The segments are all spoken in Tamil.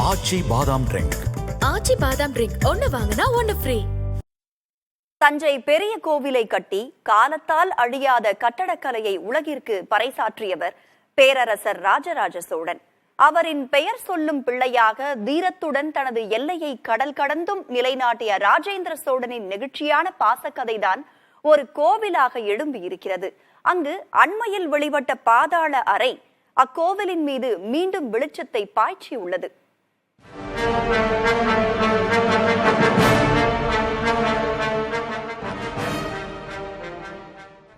ஆச்சி பாதாம் ட்ரிங்க். ஆச்சி பாதாம் ட்ரிங்க் ஒன்னு வாங்கினா ஒன்னு ஃப்ரீ. தஞ்சை பெரிய கோவிலை கட்டி காலத்தால் அழியாத கட்டடக்கலையை உலகிற்கு பறைசாற்றியவர் பேரரசர் ராஜராஜ சோழன். அவரின் பெயர் சொல்லும் பிள்ளையாக தீரத்துடன் தனது எல்லையை கடல் கடந்தும் நிலைநாட்டிய ராஜேந்திர சோழனின் நெகிழ்ச்சியான பாசக்கதைதான் ஒரு கோவிலாக எழும்பி இருக்கிறது. அங்கு அண்மையில் வெளிவட்ட பாதாள அறை அக்கோவிலின் மீது மீண்டும் வெளிச்சத்தை பாய்ச்சியுள்ளது.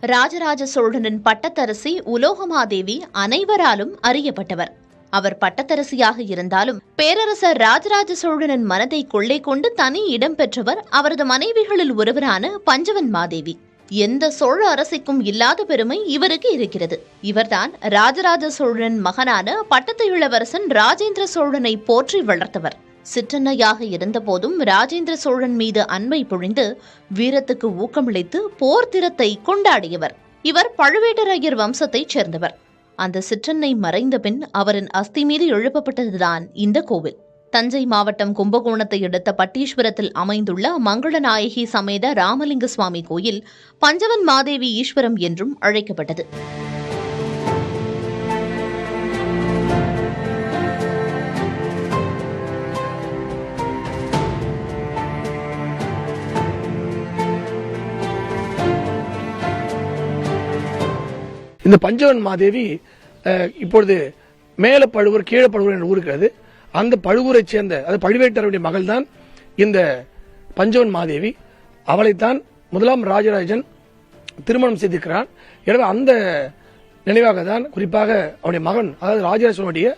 ராஜராஜ சோழனின் பட்டத்தரசி உலோகமாதேவி அனைவராலும் அறியப்பட்டவர். அவர் பட்டத்தரசியாக இருந்தாலும் பேரரசர் ராஜராஜ சோழனின் மனதை கொள்ளை கொண்டு தனி இடம் பெற்றவர் அவரது மனைவிகளில் ஒருவரான பஞ்சவன் மாதேவி. எந்த சோழ அரசிக்கும் இல்லாத பெருமை இவருக்கு இருக்கிறது. இவர்தான் ராஜராஜ சோழனின் மகனான பட்டத்து இளவரசன் ராஜேந்திர சோழனை போற்றி வளர்த்தவர். சிற்றன்னையாக இருந்தபோதும் ராஜேந்திர சோழன் மீது அன்பை பொழிந்து வீரத்துக்கு ஊக்கமளித்து போர் திறத்தை கொண்டாடியவர். இவர் பழுவேட்டரையர் வம்சத்தைச் சேர்ந்தவர். அந்த சிற்றன்னை மறைந்த பின் அவரின் அஸ்தி மீது எழுப்பப்பட்டதுதான் இந்த கோவில். தஞ்சை மாவட்டம் கும்பகோணத்தை அடுத்த பட்டீஸ்வரத்தில் அமைந்துள்ள மங்களநாயகி சமேத ராமலிங்க சுவாமி கோயில் பஞ்சவன் மாதேவி ஈஸ்வரம் என்றும் அழைக்கப்பட்டது. இந்த பஞ்சவன் மாதேவி இப்பொழுது மேல பழுவூர் கீழ பழுவூர் என்ற ஊர் இருக்கிறது. அந்த பழுவூரை சேர்ந்த அது பழுவேட்டரையருடைய மகள் தான் இந்த பஞ்சவன் மாதேவி. அவளைத்தான் முதலாம் ராஜராஜன் திருமணம் செய்திருக்கிறான். எனவே அந்த நினைவாக தான் குறிப்பாக அவனுடைய மகன், அதாவது ராஜராஜ சோழனுடைய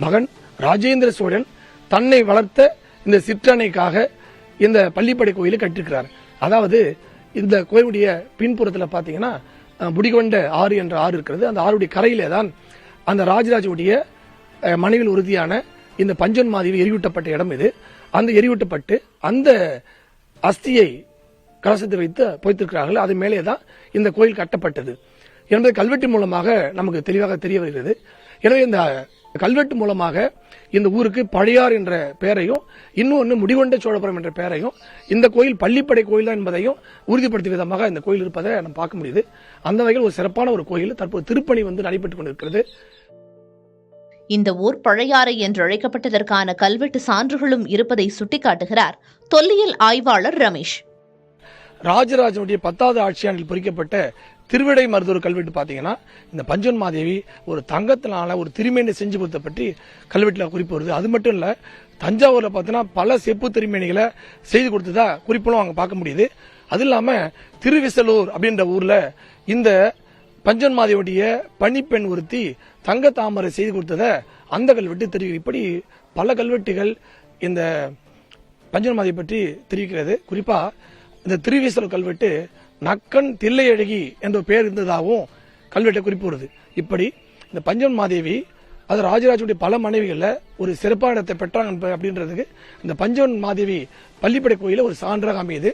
மகன் ராஜேந்திர சோழன் தன்னை வளர்த்த இந்த சிற்றன்னைக்காக இந்த பள்ளிப்படை கோயிலை கட்டிருக்கிறார். அதாவது இந்த கோயிலுடைய பின்புறத்தில் பார்த்தீங்கன்னா புடிகொண்ட ஆறு என்ற ஆறு இருக்கிறது. அந்த ஆறுடைய கரையிலே தான் அந்த ராஜராஜனுடைய மனைவியில் உறுதியான இந்த பஞ்சவன் மாதேவி எரியூட்டப்பட்ட இடம் இது. அந்த எரியூட்டப்பட்டு அந்த அஸ்தியை கலசத்தை வைத்து பொய்த்திருக்கிறார்கள். அது மேலே தான் இந்த கோயில் கட்டப்பட்டது என்பது கல்வெட்டு மூலமாக நமக்கு தெளிவாக தெரிய வருகிறது. எனவே இந்த கல்வெட்டு மூலமாக இந்த ஊருக்கு பழையார் என்ற பெயரையும் இன்னொன்று முடிகொண்ட சோழபுரம் என்ற பெயரையும் இந்த கோயில் பள்ளிப்படை கோயில் தான் என்பதையும் உறுதிப்படுத்திய விதமாக இந்த கோயில் இருப்பதை நம்ம பார்க்க முடியுது. அந்த வகையில் ஒரு சிறப்பான ஒரு கோயில் தற்போது திருப்பணி நடைபெற்றுக் கொண்டிருக்கிறது. இந்த ஊர் பழையாறை என்று அழைக்கப்பட்டதற்கான கல்வெட்டு சான்றுகளும் இருப்பதை சுட்டிக்காட்டுகிறார் தொல்லியல் ஆய்வாளர் ரமேஷ். ராஜராஜனுடைய 10வது ஆட்சியாண்டில் பொறிக்கப்பட்ட திருவிடை மருதூர் கல்வெட்டு பாத்தீங்கன்னா இந்த பஞ்சவன் மாதேவி ஒரு தங்கத்தினால ஒரு திருமேனி செஞ்சு கொடுத்த பற்றி கல்வெட்டுல குறிப்பு வருது. அது மட்டும் இல்ல, தஞ்சாவூர்ல பாத்தீங்கன்னா பல செப்பு திருமேனிகளை செய்து கொடுத்ததா குறிப்புகளும் அங்க பார்க்க முடியுது. அது இல்லாம திருவிசலூர் அப்படின்ற ஊர்ல இந்த பஞ்சவன் மாதேவியுடைய பணிப்பெண் ஒருத்தி தங்க தாமரை செய்து கொடுத்ததை அந்த கல்வெட்டு தெரிவிக்கிறது. இப்படி பல கல்வெட்டுகள் இந்த பஞ்சவன் மாதேவி பற்றி தெரிவிக்கிறது. குறிப்பா இந்த திருவிசலூர் கல்வெட்டு நக்கன் தில்லையழகி என்ற பெயர் இருந்ததாகவும் கல்வெட்டை குறிப்பு வருது. இப்படி இந்த பஞ்சவன் மாதேவி அது ராஜராஜனுடைய பல மனைவிகள்ல ஒரு சிறப்பான இடத்தை பெற்றாங்க அப்படின்றதுக்கு இந்த பஞ்சவன் மாதேவி பள்ளிப்படை கோயில ஒரு சான்றாக அமையுது.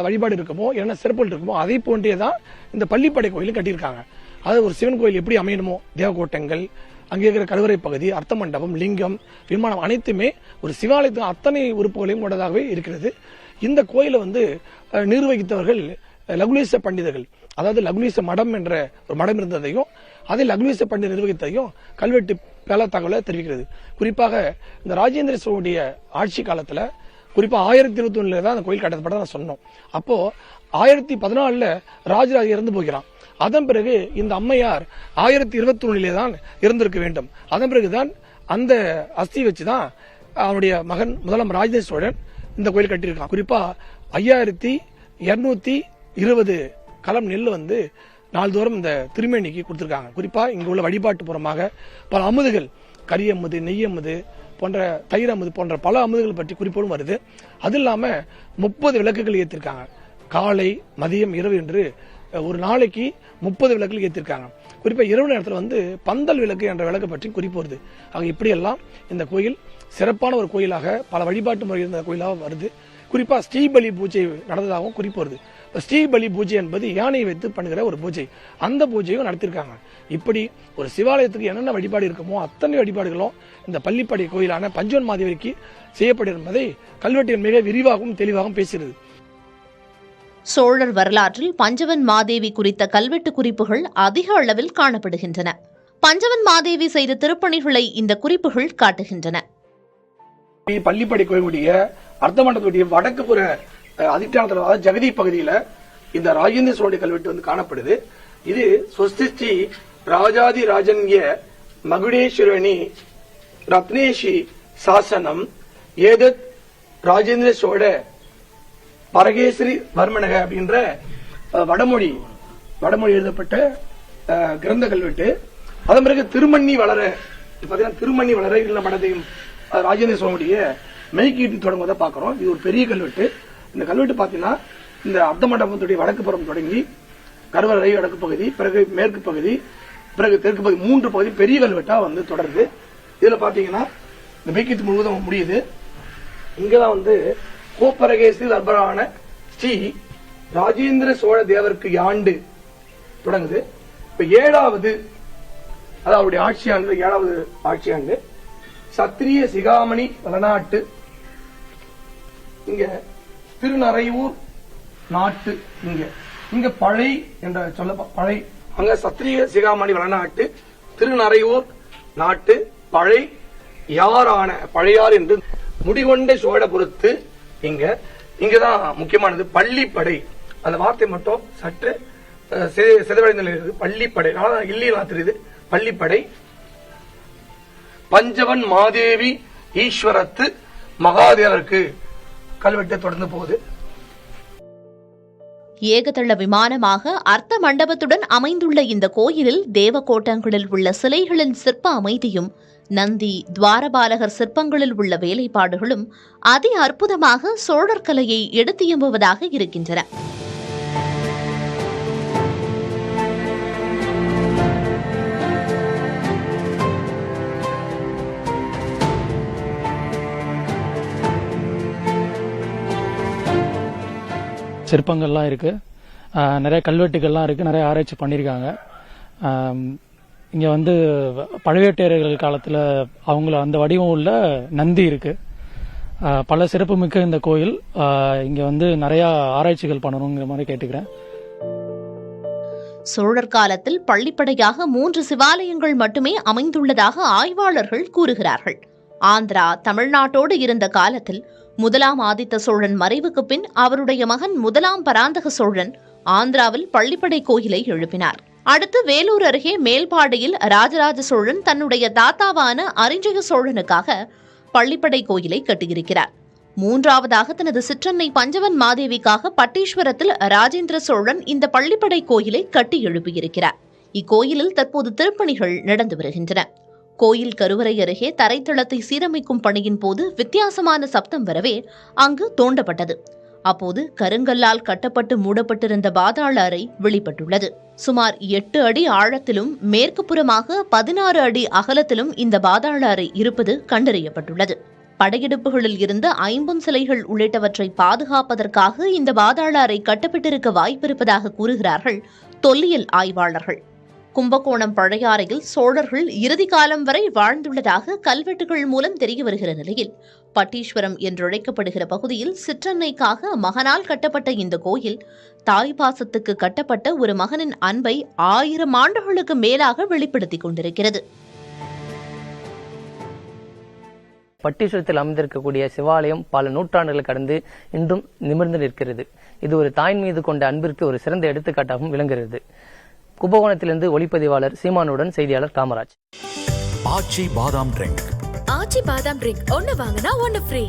வழிபாடு இருக்குமோ என்ன சிறப்புகள் இருக்குமோ அதை போன்றேதான் இந்த பள்ளிப்படை கோயிலும் கட்டியிருக்காங்க. அது ஒரு சிவன் கோயில் எப்படி அமையணுமோ தேவகோட்டங்கள், அங்கே இருக்கிற கருவறை பகுதி, அர்த்த மண்டபம், லிங்கம், விமானம் அனைத்துமே ஒரு சிவாலயத்தின் அத்தனை உறுப்புகளையும் கொண்டதாகவே இருக்கிறது. இந்த கோயிலை நிர்வகித்தவர்கள் லகுலீச பண்டிதர்கள், அதாவது லகுலீச மடம் என்ற ஒரு மடம் இருந்ததையும் அதை லகுலீச பண்டிதர் நிர்வகித்ததையும் கல்வெட்டு பல தகவலை தெரிவிக்கிறது. குறிப்பாக இந்த ராஜேந்திர சோழனுடைய ஆட்சி காலத்துல குறிப்பா 1021 தான் அந்த கோயில் கட்டப்பட்டதை நான் சொன்னோம். அப்போ 1014 ராஜராஜ இறந்து போகிறான். அதன் பிறகு இந்த அம்மையார் 1021 தான் இருந்திருக்க வேண்டும். அதன் பிறகுதான் அந்த அஸ்தி வச்சுதான் அவனுடைய மகன் முதலாம் ராஜேந்திர சோழன் இந்த கோயில் கட்டியிருக்கான். குறிப்பா 5220 களம் நெல் நாள்தோறும் இந்த திருமேனிக்கு கொடுத்திருக்காங்க. குறிப்பா இங்க உள்ள வழிபாட்டு புறமாக பல அமுதுகள், கரி அமுது, நெய் அமுது போன்ற தயிர் அமுது போன்ற பல அமுதுகள் பற்றி குறிப்போடும் வருது. அது இல்லாம 30 விளக்குகள் ஏற்றிருக்காங்க. காலை, மதியம், இரவு என்று ஒரு நாளைக்கு 30 விளக்குகள் ஏற்றிருக்காங்க. குறிப்பா இரவு நேரத்தில் பந்தல் விளக்கு என்ற விளக்கு பற்றி குறிப்பு வருது. ஆக இப்படியெல்லாம் இந்த கோயில் சிறப்பான ஒரு கோயிலாக பல வழிபாட்டு முறை இருந்த கோயிலாக வருது. குறிப்பா ஸ்ரீபலி பூஜை நடந்ததாகவும் குறிப்பு வருது. ஸ்ரீபலி பூஜை என்பது யானை வைத்து பண்ணுகிற ஒரு பூஜை, அந்த பூஜையும் நடத்திருக்காங்க. இப்படி ஒரு சிவாலயத்துக்கு என்னென்ன வழிபாடு இருக்குமோ அத்தனை வழிபாடுகளும் இந்த பள்ளிப்படை கோயிலான பஞ்சவன் மாதேவிக்கு செய்யப்படும் என்பதை கல்வெட்டில் மிக விரிவாகவும் தெளிவாகவும் பேசுகிறது. சோழர் வரலாற்றில் பஞ்சவன் மாதேவி குறித்த கல்வெட்டு குறிப்புகள் அதிக அளவில் காணப்படுகின்றன. பஞ்சவன் மாதேவி செய்த திருப்பணிகளை இந்த குறிப்புகள் காட்டுகின்றன. பள்ளிப்படை கோயிலுடைய அர்த்த மண்டபத்துடைய வடக்கு புற அதிஷ்டானத்தில், அதாவது ஜெகதி பகுதியில இந்த ராஜேந்திர சோழ கல்வெட்டு வந்து காணப்படுது. இது ஸ்வஸ்தி ராஜாதி ராஜன்ய மகுடேஸ்வரணி ரத்னேஷி சாசனம் ஏதத் ராஜேந்திர சோழ பரகேசரி வர்மனக அப்படின்ற வடமொழி எழுதப்பட்ட கிரந்த கல்வெட்டு. அதன் பிறகு திருமண்ணி வளர, திருமண்ணி வளர இல்ல மடத்தையும் ராஜேந்திர சோழனுடைய மெய்கீட்டு தொடங்குவதை பார்க்கிறோம். இது ஒரு பெரிய கல்வெட்டு. இந்த கல்வெட்டு பாத்தீங்கன்னா இந்த அர்த்த மண்டபத்துடைய வடக்கு புறம் தொடங்கி கருவறை வடக்கு பகுதி, பிறகு மேற்கு பகுதி, பிறகு தெற்கு பகுதி, 3 பகுதி பெரிய கல்வெட்டா வந்து தொடருது. இதுல பாத்தீங்கன்னா இந்த மெய்கீட்டு முழுவதும் முடியுது. இங்கதான் வந்து கோப்பரகேசி தர்பரான ஸ்ரீ ராஜேந்திர சோழ தேவருக்கு ஆண்டு தொடங்குது. இப்ப 7வது, அதாவது அவருடைய ஆட்சியாண்டு 7வது ஆட்சியாண்டு சத்திரிய சிகாமணி வளநாட்டு, இங்க திருநறையூர் நாட்டு, இங்க பழை என்ற சொல்ல பழை, அங்க சத்திரிய சிகாமணி வளநாட்டு திருநறையூர் நாட்டு பழை யாரான பழையார் என்று முடிகொண்ட சோழபுரத்து. இங்கதான் முக்கியமானது பள்ளிப்படை. அந்த வார்த்தை மட்டும் சற்று சிதைவடைந்த நிலையில் இருக்கு. பள்ளிப்படை இல்லையா தெரியுது. பள்ளிப்படை பஞ்சவன் மாதேவி ஈஸ்வரத்து மகாதேவருக்கு கல்வெட்டு தொடர்ந்து போகுது. ஏகதள விமானமாக அர்த்த மண்டபத்துடன் அமைந்துள்ள இந்த கோயிலில் தேவகோட்டங்களில் உள்ள சிலைகளின் சிற்ப அமைதியும் நந்தி துவாரபாலகர் சிற்பங்களில் உள்ள வேலைப்பாடுகளும் அதி அற்புதமாக சோழர் கலையை எடுத்தியம்புவதாக இருக்கின்றன. சிற்பங்கள்லாம் இருக்கு, நிறைய கல்வெட்டுகள்லாம் இருக்கு, நிறைய ஆராய்ச்சி பண்ணியிருக்காங்க. இங்க வந்து பழுவேட்டையர்கள் காலத்துல அவங்கள அந்த வடிவம் உள்ள நந்தி இருக்கு. பல சிறப்புமிக்க இந்த கோயில். இங்க வந்து நிறைய ஆராய்ச்சிகள் பண்ணணுங்கிற மாதிரி கேட்டுக்கிறேன். சோழர் காலத்தில் பள்ளிப்படையாக 3 சிவாலயங்கள் மட்டுமே அமைந்துள்ளதாக ஆய்வாளர்கள் கூறுகிறார்கள். ஆந்திரா தமிழ்நாட்டோடு இருந்த காலத்தில் 1ஆம் ஆதித்த சோழன் மறைவுக்கு பின் அவருடைய மகன் 1ஆம் பராந்தக சோழன் ஆந்திராவில் பள்ளிப்படை கோயிலை எழுப்பினார். அடுத்து வேலூர் அருகே மேல்பாடியில் ராஜராஜ சோழன் தன்னுடைய தாத்தாவான அரிஞ்சய சோழனுக்காக பள்ளிப்படை கோயிலை கட்டியிருக்கிறார். 3ஆவதாக தனது சிற்றன்னை பஞ்சவன் மாதேவிக்காக பட்டீஸ்வரத்தில் ராஜேந்திர சோழன் இந்த பள்ளிப்படை கோயிலை கட்டி எழுப்பியிருக்கிறார். இக்கோயிலில் தற்போது திருப்பணிகள் நடந்து வருகின்றன. கோயில் கருவறை அருகே தரைத்தளத்தை சீரமைக்கும் பணியின் போது வித்தியாசமான சப்தம் வரவே அங்கு தோண்டப்பட்டது. அப்போது கருங்கல்லால் கட்டப்பட்டு மூடப்பட்டிருந்த பாதாள அறை வெளிப்பட்டுள்ளது. சுமார் 8 அடி ஆழத்திலும் மேற்கு புறமாக 16 அடி அகலத்திலும் இந்த பாதாள அறை இருப்பது கண்டறியப்பட்டுள்ளது. படையெடுப்புகளில் இருந்த 50 சிலைகள் உள்ளிட்டவற்றை பாதுகாப்பதற்காக இந்த பாதாள அறை கட்டப்பட்டிருக்க வாய்ப்பிருப்பதாக கூறுகிறார்கள் தொல்லியல் ஆய்வாளர்கள். கும்பகோணம் பழையாறையில் சோழர்கள் இறுதி காலம் வரை வாழ்ந்துள்ளதாக கல்வெட்டுகள் மூலம் தெரிய வருகிற நிலையில் பட்டீஸ்வரம் என்றழைக்கப்படுகிற பகுதியில் சிற்றன்னைக்காக மகனால் கட்டப்பட்ட இந்த கோயில் தாய் பாசத்துக்கு கட்டப்பட்ட ஒரு மகனின் அன்பை 1000 ஆண்டுகளுக்கு மேலாக வெளிப்படுத்திக் கொண்டிருக்கிறது. பட்டீஸ்வரத்தில் அமைந்திருக்கக்கூடிய சிவாலயம் பல நூற்றாண்டுகள் கடந்து இன்றும் நிமிர்ந்து நிற்கிறது. இது ஒரு தாயின் மீது கொண்ட அன்பிற்கு ஒரு சிறந்த எடுத்துக்காட்டாகவும் விளங்குகிறது. கும்பகோணத்திலிருந்து ஒளிப்பதிவாளர் சீமானுடன் செய்தியாளர் காமராஜ். ஆச்சி பாதாம் ட்ரிங்க். ஆச்சி பாதாம் ட்ரிங்க் ஒன்னு வாங்கினா ஒன்னு ஃப்ரீ.